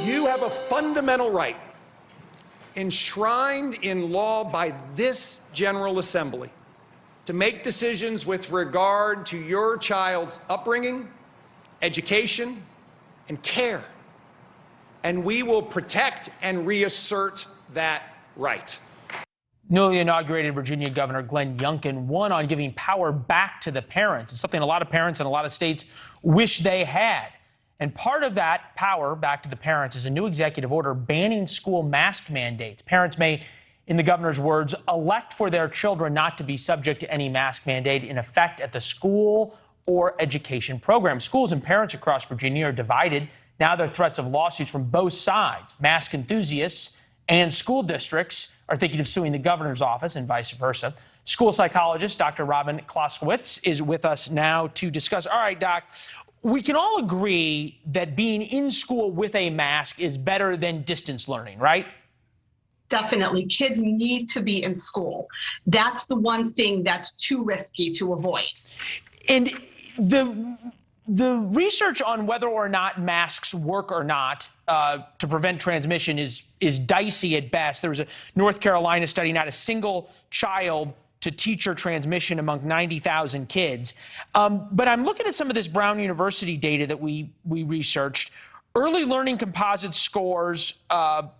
You have a fundamental right enshrined in law by this General Assembly to make decisions with regard to your child's upbringing, education, and care. And we will protect and reassert that right. Newly inaugurated Virginia Governor Glenn Youngkin won on giving power back to the parents. It's something a lot of parents in a lot of states wish they had. And part of that power back to the parents is a new executive order banning school mask mandates. Parents may, in the governor's words, elect for their children not to be subject to any mask mandate in effect at the school or education program. Schools and parents across Virginia are divided. Now there are threats of lawsuits from both sides. Mask enthusiasts and school districts are thinking of suing the governor's office and vice versa. School psychologist Dr. Robyn Koslowitz is with us now to discuss. All right, Doc, we can all agree that being in school with a mask is better than distance learning, right? Definitely. Kids need to be in school. That's the one thing that's too risky to avoid. And the research on whether or not masks work or not to prevent transmission is dicey at best. There was a North Carolina study, not a single child to teacher transmission among 90,000 kids. But I'm looking at some of this Brown University data that we researched. Early learning composite scores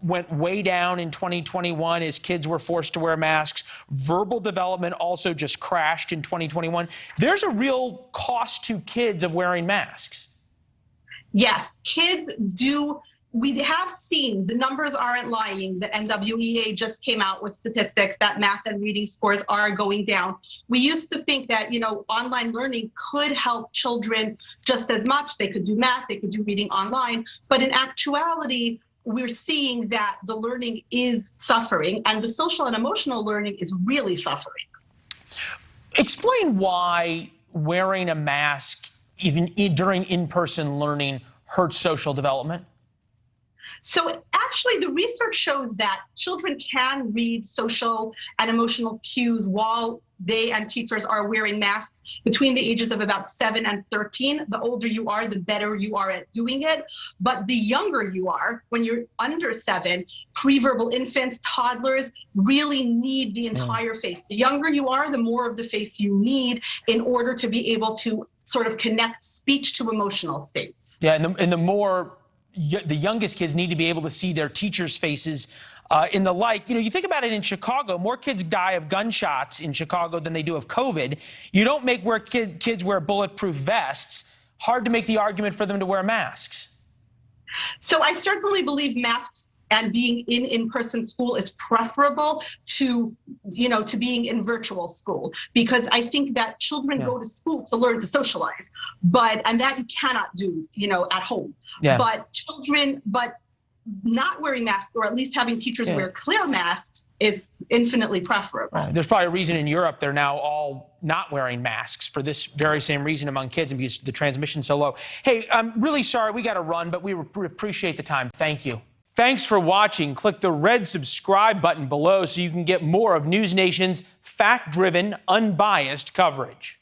went way down in 2021 as kids were forced to wear masks. Verbal development also just crashed in 2021. There's a real cost to kids of wearing masks. Yes, kids do. We have seen, the numbers aren't lying. The NWEA just came out with statistics that math and reading scores are going down. We used to think that, online learning could help children just as much. They could do math, they could do reading online. But in actuality, we're seeing that the learning is suffering and the social and emotional learning is really suffering. Explain why wearing a mask, even during in-person learning, hurts social development. So actually, the research shows that children can read social and emotional cues while they and teachers are wearing masks between the ages of about 7 and 13. The older you are, the better you are at doing it. But the younger you are, when you're under 7, pre-verbal infants, toddlers really need the entire face. The younger you are, the more of the face you need in order to be able to sort of connect speech to emotional states. Yeah, and the more the youngest kids need to be able to see their teachers' faces in the like. You think about it in Chicago, more kids die of gunshots in Chicago than they do of COVID. You don't make kids wear bulletproof vests. Hard to make the argument for them to wear masks. So I certainly believe masks and being in in-person school is preferable to, to being in virtual school, because I think that children go to school to learn to socialize, and that you cannot do, at home. Yeah. But not wearing masks, or at least having teachers wear clear masks, is infinitely preferable. There's probably a reason in Europe they're now all not wearing masks for this very same reason among kids, and because the transmission's so low. Hey, I'm really sorry we got to run, but we appreciate the time. Thank you. Thanks for watching. Click the red subscribe button below so you can get more of NewsNation's fact-driven, unbiased coverage.